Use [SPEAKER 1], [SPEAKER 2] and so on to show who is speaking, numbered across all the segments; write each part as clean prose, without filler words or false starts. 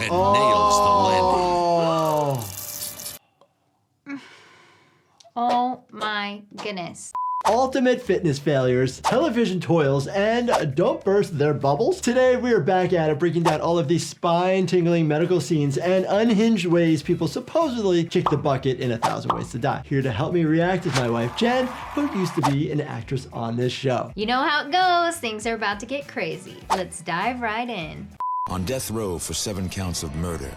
[SPEAKER 1] and nails the landing.
[SPEAKER 2] Oh my goodness.
[SPEAKER 3] Ultimate fitness failures, television toils, and don't burst their bubbles. Today we are back at it, breaking down all of these spine-tingling medical scenes and unhinged ways people supposedly kick the bucket in 1,000 Ways to Die. Here to help me react is my wife, Jen, who used to be an actress on this show.
[SPEAKER 2] You know how it goes. Things are about to get crazy. Let's dive right in.
[SPEAKER 4] On death row for 7 counts of murder,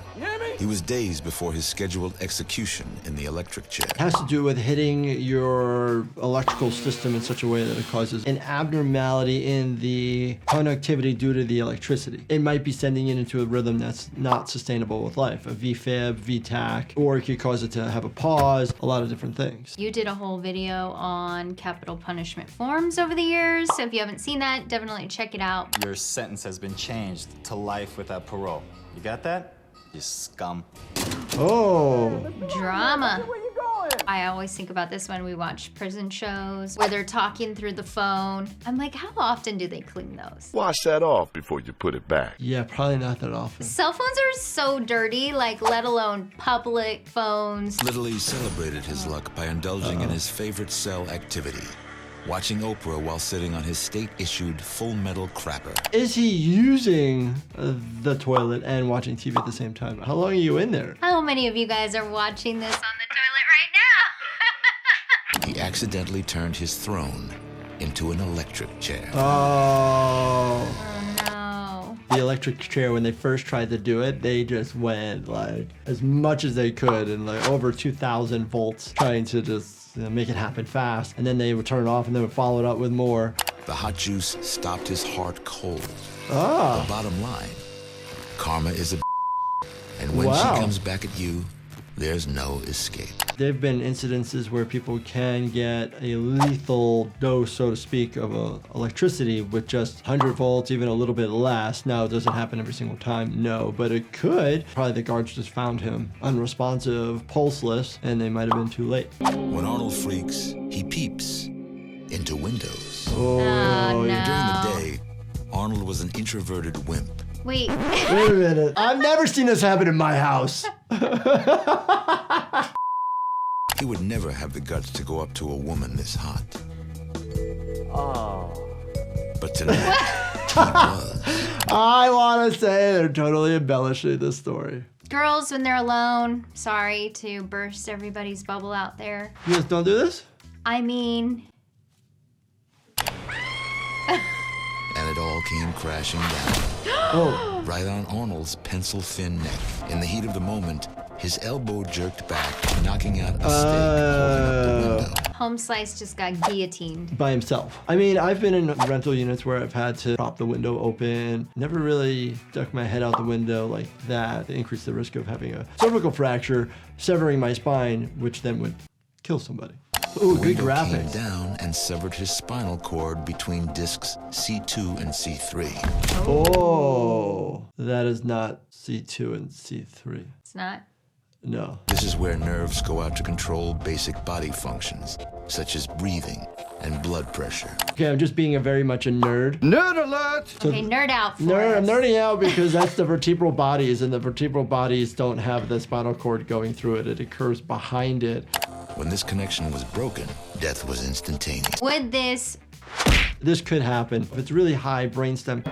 [SPEAKER 4] he was days before his scheduled execution in the electric chair.
[SPEAKER 3] It has to do with hitting your electrical system in such a way that it causes an abnormality in the conductivity due to the electricity. It might be sending it into a rhythm that's not sustainable with life, a VFib, VTAC, or it could cause it to have a pause, a lot of different things.
[SPEAKER 2] You did a whole video on capital punishment forms over the years, so if you haven't seen that, definitely check it out.
[SPEAKER 5] Your sentence has been changed to life without parole. You got that? You scum.
[SPEAKER 3] Oh.
[SPEAKER 2] Drama. I always think about this when we watch prison shows where they're talking through the phone. I'm like, how often do they clean those?
[SPEAKER 6] Wash that off before you put it back.
[SPEAKER 3] Yeah, probably not that often.
[SPEAKER 2] Cell phones are so dirty, like let alone public phones.
[SPEAKER 4] Literally celebrated his luck by indulging in his favorite cell activity, watching Oprah while sitting on his state-issued Full Metal crapper.
[SPEAKER 3] Is he using the toilet and watching TV at the same time? How long are you in there?
[SPEAKER 2] How many of you guys are watching this on the toilet right now?
[SPEAKER 4] He accidentally turned his throne into an electric chair.
[SPEAKER 3] Oh.
[SPEAKER 2] No.
[SPEAKER 3] The electric chair, when they first tried to do it, they just went like as much as they could and like over 2,000 volts trying to just make it happen fast, and then they would turn it off and they would follow it up with more.
[SPEAKER 4] The hot juice stopped his heart cold.
[SPEAKER 3] Ah.
[SPEAKER 4] The bottom line, karma is a and when she comes back at you, there's no escape.
[SPEAKER 3] There have been incidences where people can get a lethal dose, so to speak, of electricity with just 100 volts, even a little bit less. Now, does it happen every single time? No, but it could. Probably the guards just found him unresponsive, pulseless, and they might have been too late.
[SPEAKER 4] When Arnold freaks, he peeps into windows.
[SPEAKER 3] Oh,
[SPEAKER 2] no.
[SPEAKER 4] During the day, Arnold was an introverted wimp.
[SPEAKER 2] Wait.
[SPEAKER 3] Wait a minute. I've never seen this happen in my house.
[SPEAKER 4] He would never have the guts to go up to a woman this hot.
[SPEAKER 5] Oh.
[SPEAKER 4] But tonight, he was.
[SPEAKER 3] I want to say they're totally embellishing this story.
[SPEAKER 2] Girls, when they're alone, sorry to burst everybody's bubble out there.
[SPEAKER 3] You guys don't do this?
[SPEAKER 2] I mean...
[SPEAKER 4] And it all came crashing down.
[SPEAKER 3] Oh.
[SPEAKER 4] Right on Arnold's pencil-thin neck. In the heat of the moment, his elbow jerked back, knocking out a stick holding up the window.
[SPEAKER 2] Home Slice just got guillotined.
[SPEAKER 3] By himself. I mean, I've been in rental units where I've had to prop the window open. Never really stuck my head out the window like that to increase the risk of having a cervical fracture, severing my spine, which then would kill somebody. Ooh,
[SPEAKER 4] The
[SPEAKER 3] good
[SPEAKER 4] window came
[SPEAKER 3] graphics.
[SPEAKER 4] down and severed his spinal cord between discs C2 and C3.
[SPEAKER 3] Oh, that is not C2 and C3.
[SPEAKER 2] It's not?
[SPEAKER 3] No.
[SPEAKER 4] This is where nerves go out to control basic body functions, such as breathing and blood pressure.
[SPEAKER 3] Okay, I'm just being very much a nerd.
[SPEAKER 6] Nerd alert!
[SPEAKER 2] Okay, nerd out for
[SPEAKER 3] I'm
[SPEAKER 2] us.
[SPEAKER 3] nerding out because that's the vertebral bodies, and the vertebral bodies don't have the spinal cord going through it. It occurs behind it.
[SPEAKER 4] When this connection was broken, death was instantaneous.
[SPEAKER 2] Would this...
[SPEAKER 3] This could happen. If it's really high brainstem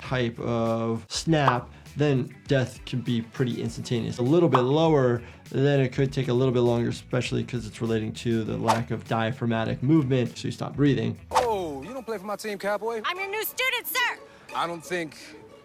[SPEAKER 3] type of snap, then death can be pretty instantaneous. A little bit lower, then it could take a little bit longer, especially because it's relating to the lack of diaphragmatic movement, so you stop breathing.
[SPEAKER 7] Oh, you don't play for my team, Cowboy?
[SPEAKER 8] I'm your new student, sir.
[SPEAKER 7] I don't think,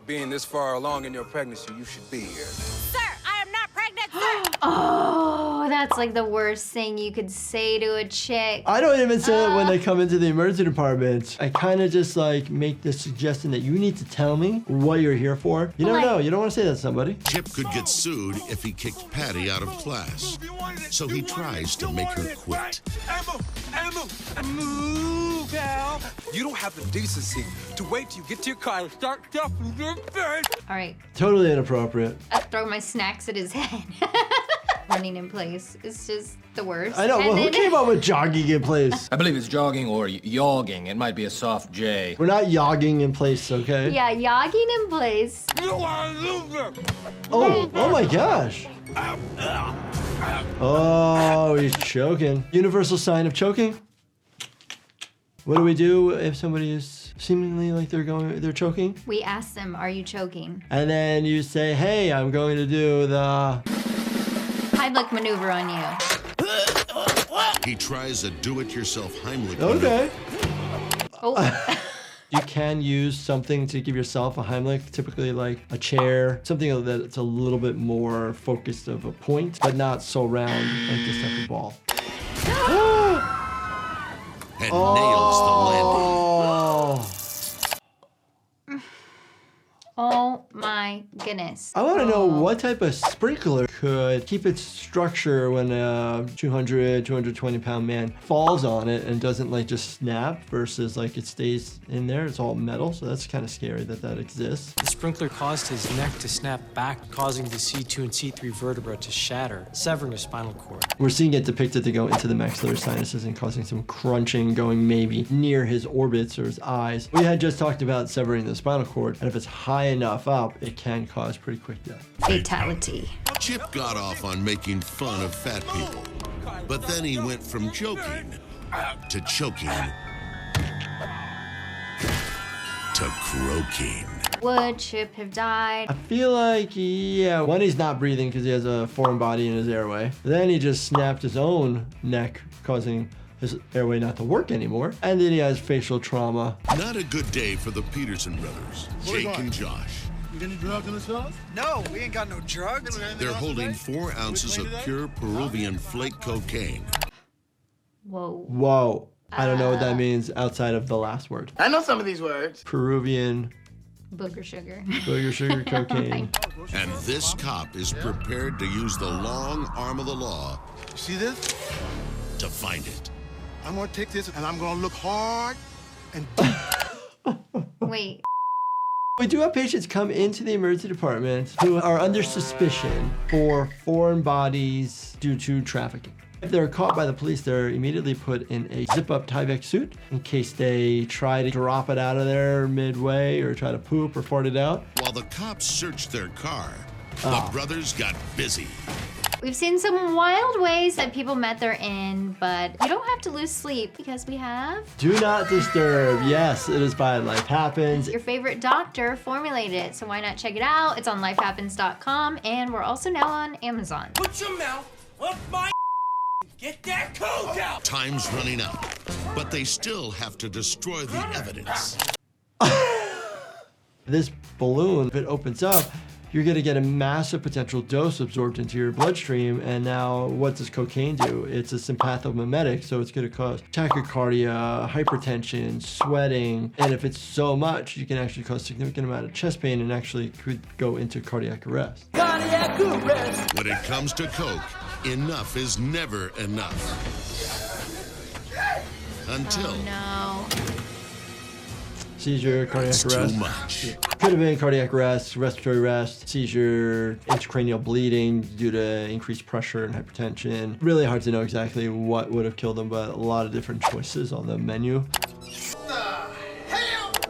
[SPEAKER 7] being this far along in your pregnancy, you should be here.
[SPEAKER 8] Sir, I am not pregnant, sir.
[SPEAKER 2] Oh, that's like the worst thing you could say to a chick.
[SPEAKER 3] I don't even say it when they come into the emergency department. I kind of just like make the suggestion that you need to tell me what you're here for. You never know. You don't want to say that to somebody.
[SPEAKER 1] Chip could get sued if he kicked Patty out of class. So he tries to make her quit.
[SPEAKER 7] Move, Cal. You don't have the decency to wait till you get to your car and start stuffing your face.
[SPEAKER 2] All right,
[SPEAKER 3] Totally inappropriate.
[SPEAKER 2] I throw my snacks at his head. running in place is just the worst.
[SPEAKER 3] I know, well, who came up with jogging in place?
[SPEAKER 9] I believe it's jogging or yogging. It might be a soft J.
[SPEAKER 3] We're not yogging in place, okay?
[SPEAKER 2] Yeah, yogging in place.
[SPEAKER 3] Oh my gosh. Oh, he's choking. Universal sign of choking. What do we do if somebody is seemingly like they're choking?
[SPEAKER 2] We ask them, are you choking?
[SPEAKER 3] And then you say, hey, I'm going to do the
[SPEAKER 2] Heimlich maneuver on you.
[SPEAKER 1] He tries a do-it-yourself Heimlich.
[SPEAKER 3] Okay.
[SPEAKER 2] Oh.
[SPEAKER 3] You can use something to give yourself a Heimlich, typically like a chair, something that's a little bit more focused of a point, but not so round like this type of ball.
[SPEAKER 1] And nails the landing.
[SPEAKER 2] Oh my goodness.
[SPEAKER 3] I want to know what type of sprinkler could keep its structure when a 200, 220 pound man falls on it and doesn't like just snap versus like it stays in there. It's all metal, so that's kind of scary that exists.
[SPEAKER 10] The sprinkler caused his neck to snap back, causing the C2 and C3 vertebra to shatter, severing his spinal cord.
[SPEAKER 3] We're seeing it depicted to go into the maxillary sinuses and causing some crunching going maybe near his orbits or his eyes. We had just talked about severing the spinal cord, and if it's high enough up, it can cause pretty quick death.
[SPEAKER 2] Fatality.
[SPEAKER 1] Chip got off on making fun of fat people, but then he went from joking to choking to croaking.
[SPEAKER 2] Would Chip have died?
[SPEAKER 3] I feel like, yeah, one, he's not breathing because he has a foreign body in his airway. Then he just snapped his own neck, causing his airway not to work anymore. And then he has facial trauma.
[SPEAKER 1] Not a good day for the Peterson brothers, Jake and Josh.
[SPEAKER 6] You got any drugs in this house?
[SPEAKER 7] No, we ain't got no drugs.
[SPEAKER 1] They're holding 4 ounces of pure Peruvian flake cocaine.
[SPEAKER 2] Whoa.
[SPEAKER 3] Whoa. I don't know what that means outside of the last word.
[SPEAKER 6] I know some of these words.
[SPEAKER 3] Peruvian
[SPEAKER 2] Booger sugar.
[SPEAKER 3] booger sugar cocaine.
[SPEAKER 1] And this cop is prepared to use the long arm of the law
[SPEAKER 6] You see this?
[SPEAKER 1] to find it.
[SPEAKER 6] I'm gonna take this and I'm gonna look hard and
[SPEAKER 2] Wait.
[SPEAKER 3] We do have patients come into the emergency department who are under suspicion for foreign bodies due to trafficking. If they're caught by the police, they're immediately put in a zip-up Tyvek suit in case they try to drop it out of there midway or try to poop or fart it out.
[SPEAKER 1] While the cops searched their car, the brothers got busy.
[SPEAKER 2] We've seen some wild ways that people met their end, but you don't have to lose sleep because we have...
[SPEAKER 3] Do not disturb. Yes, it is by Life Happens.
[SPEAKER 2] Your favorite doctor formulated it, so why not check it out? It's on lifehappens.com, and we're also now on Amazon.
[SPEAKER 7] Put your mouth up my Get that coke out!
[SPEAKER 1] Time's running out, but they still have to destroy the evidence.
[SPEAKER 3] This balloon, if it opens up, you're gonna get a massive potential dose absorbed into your bloodstream. And now what does cocaine do? It's a sympathomimetic, so it's gonna cause tachycardia, hypertension, sweating. And if it's so much, you can actually cause significant amount of chest pain and actually could go into cardiac arrest.
[SPEAKER 7] Cardiac arrest!
[SPEAKER 1] When it comes to coke, enough is never enough. Until
[SPEAKER 2] No.
[SPEAKER 3] Seizure, cardiac
[SPEAKER 1] it's
[SPEAKER 3] arrest.
[SPEAKER 1] too much.
[SPEAKER 3] Could have been cardiac arrest, respiratory arrest, seizure, intracranial bleeding due to increased pressure and hypertension. Really hard to know exactly what would have killed them, but a lot of different choices on the menu.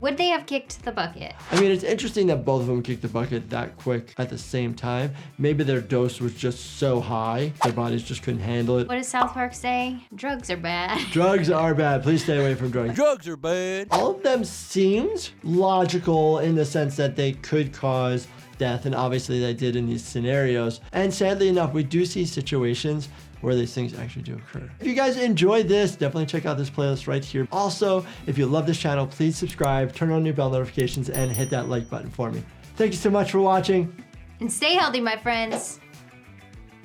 [SPEAKER 2] Would they have kicked the bucket?
[SPEAKER 3] I mean, it's interesting that both of them kicked the bucket that quick at the same time. Maybe their dose was just so high, their bodies just couldn't handle it.
[SPEAKER 2] What does South Park say? Drugs are bad.
[SPEAKER 3] Drugs are bad. Please stay away from drugs.
[SPEAKER 9] Drugs are bad.
[SPEAKER 3] All of them seemed logical in the sense that they could cause death, and obviously they did in these scenarios. And sadly enough, we do see situations where these things actually do occur. If you guys enjoyed this, definitely check out this playlist right here. Also, if you love this channel, please subscribe, turn on your bell notifications, and hit that like button for me. Thank you so much for watching.
[SPEAKER 2] And stay healthy, my friends.